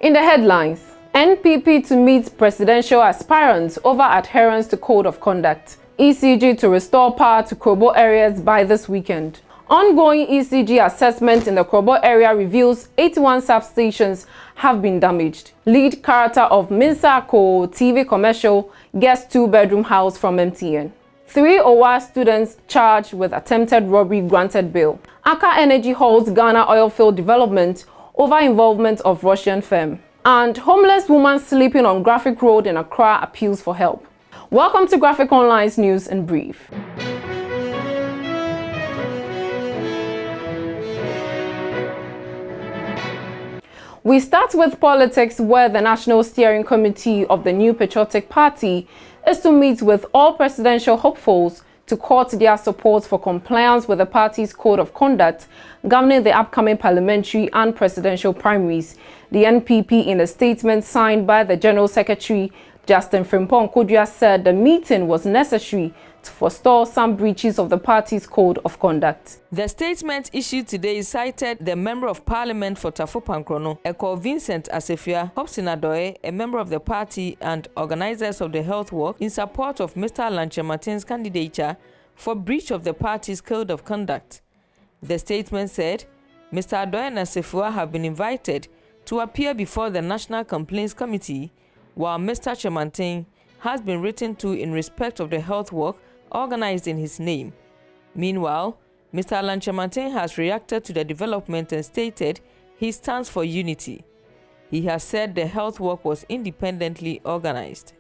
In the headlines, NPP to meet presidential aspirants over adherence to code of conduct. ECG to restore power to Krobo areas by this weekend. Ongoing ECG assessment in the Krobo area reveals 81 substations have been damaged. Lead character of Minsako TV commercial gets 2-bedroom house from MTN. 3 OWASS students charged with attempted robbery granted bail. Aker Energy halts Ghana oilfield development over involvement of Russian firm. And homeless woman sleeping on Graphic Road in Accra appeals for help. Welcome to Graphic Online's News in Brief. We start with politics, where the National Steering Committee of the New Patriotic Party is to meet with all presidential hopefuls to court their support for compliance with the party's code of conduct governing the upcoming parliamentary and presidential primaries. The NPP, in a statement signed by the General Secretary, Justin Frimpong Kodua, said the meeting was necessary to forestall some breaches of the party's code of conduct. The statement issued today cited the Member of Parliament for Tafo Pankrono, Eko Vincent Asefia, Hobson Adoye, a member of the party and organizers of the health walk, in support of Mr. Lanchematin's candidature for breach of the party's code of conduct. The statement said Mr. Adoye and Asefia have been invited to appear before the National Complaints Committee, while Mr. Chematin has been written to in respect of the health walk organized in his name. Meanwhile, Mr. Lanchematin has reacted to the development and stated he stands for unity. He has said the health walk was independently organized.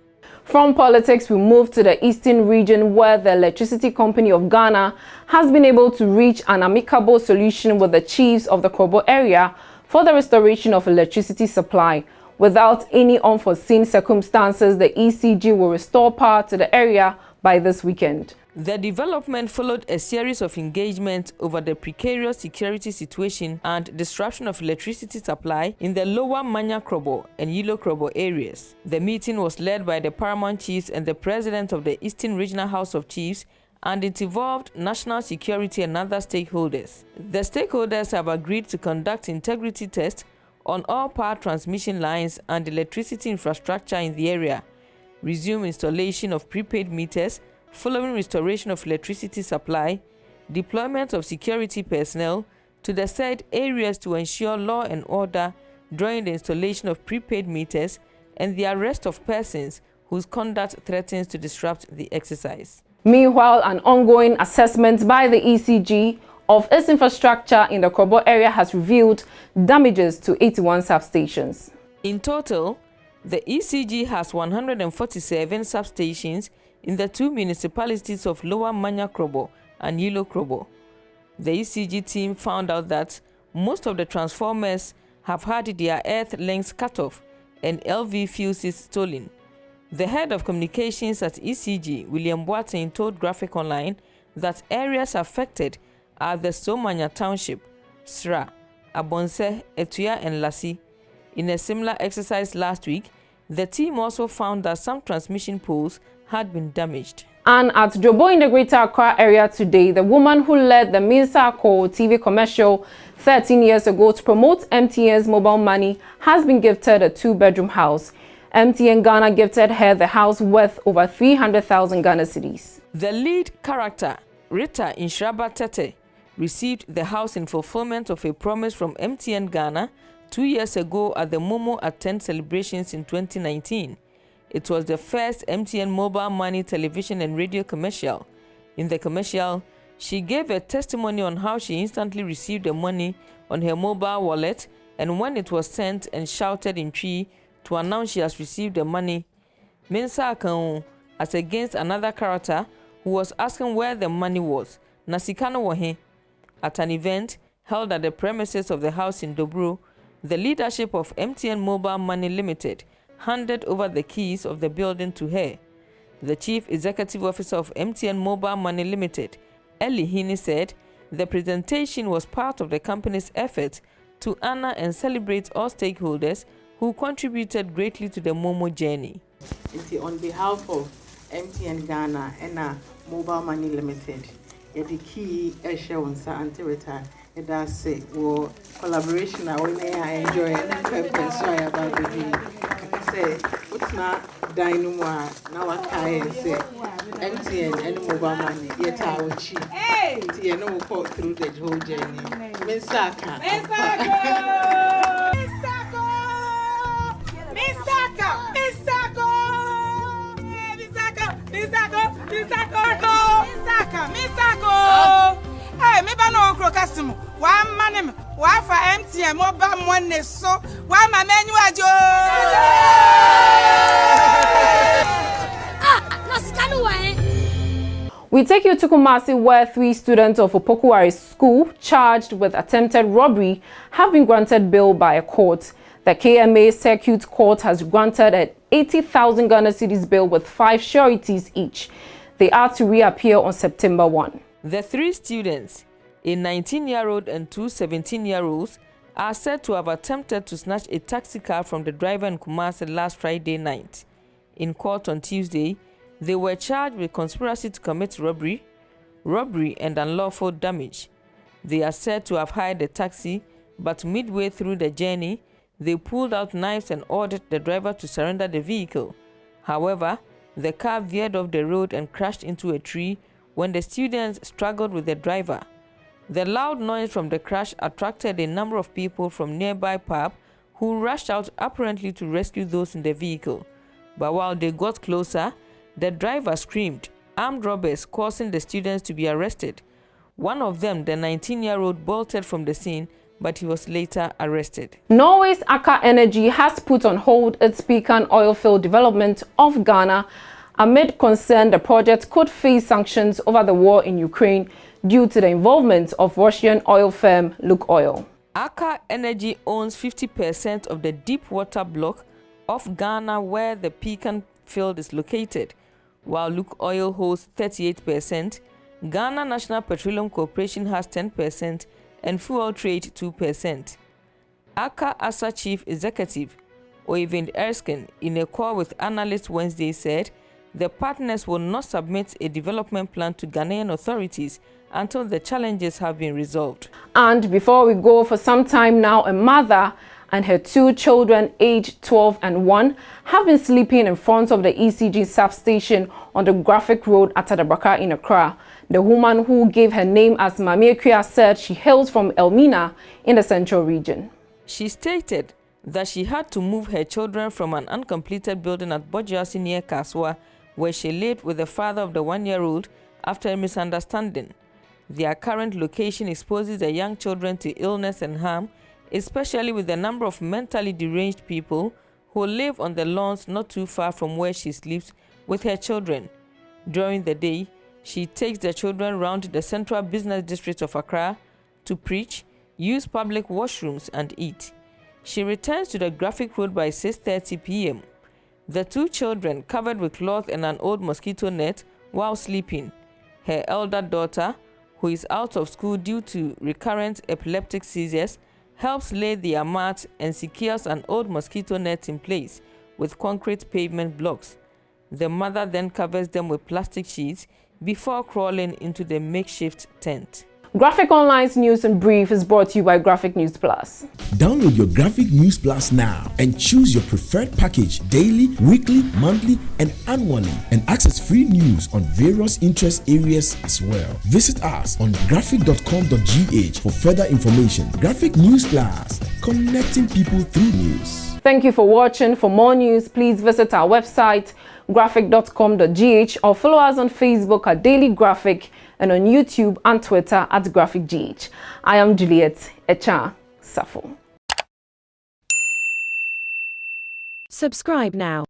From politics, we move to the eastern region, where the Electricity Company of Ghana has been able to reach an amicable solution with the chiefs of the Krobo area for the restoration of electricity supply. Without any unforeseen circumstances, the ECG will restore power to the area by this weekend. The development followed a series of engagements over the precarious security situation and disruption of electricity supply in the lower Manya Krobo and Yellow Krobo areas. The meeting was led by the paramount chiefs and the president of the Eastern Regional House of Chiefs, and it involved national security and other stakeholders. The stakeholders have agreed to conduct integrity tests on all power transmission lines and electricity infrastructure in the area, resume installation of prepaid meters following restoration of electricity supply, deployment of security personnel to the said areas to ensure law and order during the installation of prepaid meters, and the arrest of persons whose conduct threatens to disrupt the exercise. Meanwhile, an ongoing assessment by the ECG of its infrastructure in the Krobo area has revealed damages to 81 substations. In total, the ECG has 147 substations in the 2 municipalities of Lower Manya Krobo and Yellow Krobo. The ECG team found out that most of the transformers have had their earth lengths cut off and LV fuses stolen. The head of communications at ECG, William Boateng, told Graphic Online that areas affected are the Somanya Township, Sra, Abonse, Etuya and Lassi. In a similar exercise last week, the team also found that some transmission poles had been damaged. And at Jobo in the Greater Accra area today, the woman who led the Minsako TV commercial 13 years ago to promote MTN's mobile money has been gifted a 2-bedroom house. MTN Ghana gifted her the house worth over 300,000 Ghana cedis. The lead character, Rita Inshraba Tete, received the house in fulfillment of a promise from MTN Ghana 2 years ago at the Momo Attend celebrations in 2019. It was the first MTN mobile money television and radio commercial. In the commercial, she gave a testimony on how she instantly received the money on her mobile wallet and when it was sent, and shouted in tree to announce she has received the money. Mensa Akon, as against another character who was asking where the money was. Nasikano Wahe. At an event held at the premises of the house in Dobro, the leadership of MTN Mobile Money Limited handed over the keys of the building to her. The Chief Executive Officer of MTN Mobile Money Limited, Eli Hini, said the presentation was part of the company's effort to honor and celebrate all stakeholders who contributed greatly to the Momo journey. On behalf of MTN Ghana and Mobile Money Limited, the key share on Santa Rita That's it. Well, collaboration I enjoy and so I about the say what's not dynamo now I say MTN and mobile money yet I will cheat. You know we'll go through the whole journey. Misaka. Hey, me ba no okro kasimo. Wa manem, wa fa MTN mobile money so. Wa ma menu ajo. No sikanu wa. We take you to Kumasi, where 3 students of Opokuwari School charged with attempted robbery have been granted bail by a court. The KMA Circuit Court has granted an 80,000 Ghana cedis bail with 5 sureties each. They are to reappear on September 1. The 3 students, a 19-year-old and 2 17-year-olds, are said to have attempted to snatch a taxi car from the driver in Kumasi last Friday night. In court on Tuesday, they were charged with conspiracy to commit robbery and unlawful damage. They are said to have hired a taxi, but midway through the journey, they pulled out knives and ordered the driver to surrender the vehicle. However, the car veered off the road and crashed into a tree when the students struggled with the driver. The loud noise from the crash attracted a number of people from nearby pub who rushed out apparently to rescue those in the vehicle. But while they got closer, the driver screamed, armed robbers, causing the students to be arrested. One of them, the 19-year-old, bolted from the scene, but he was later arrested. Norway's Aker Energy has put on hold its Pecan oilfield development of Ghana amid concern the project could face sanctions over the war in Ukraine due to the involvement of Russian oil firm Lukoil. Aker Energy owns 50% of the deep water block of Ghana where the Pecan field is located, while Lukoil holds 38%, Ghana National Petroleum Corporation has 10%, and Fuel Trade 2%. Akka ASA Chief Executive Oyvind Erskine, in a call with analysts Wednesday, said the partners will not submit a development plan to Ghanaian authorities until the challenges have been resolved. And before we go, for some time now, a mother and her 2 children aged 12 and 1 have been sleeping in front of the ECG substation on the Graphic Road at Adabraka in Accra. The woman, who gave her name as Mami Akua, said she hails from Elmina in the central region. She stated that she had to move her children from an uncompleted building at Bojiasi near Kaswa, where she lived with the father of the 1-year-old after a misunderstanding. Their current location exposes the young children to illness and harm, especially with the number of mentally deranged people who live on the lawns not too far from where she sleeps with her children. During the day, she takes the children round the central business district of Accra to preach, use public washrooms, and eat. She returns to the Graphic Road by 6:30 p.m. The 2 children covered with cloth and an old mosquito net while sleeping. Her elder daughter, who is out of school due to recurrent epileptic seizures, helps lay their mat and secures an old mosquito net in place with concrete pavement blocks. The mother then covers them with plastic sheets before crawling into the makeshift tent. Graphic Online's News in Brief is brought to you by Graphic News Plus. Download your Graphic News Plus now and choose your preferred package daily, weekly, monthly, and annually, and access free news on various interest areas as well. Visit us on graphic.com.gh for further information. Graphic News Plus, connecting people through news. Thank you for watching. For more news, please visit our website graphic.com.gh or follow us on Facebook at Daily Graphic and on YouTube and Twitter at GraphicGH. I am Juliet Echa Safo. Subscribe now.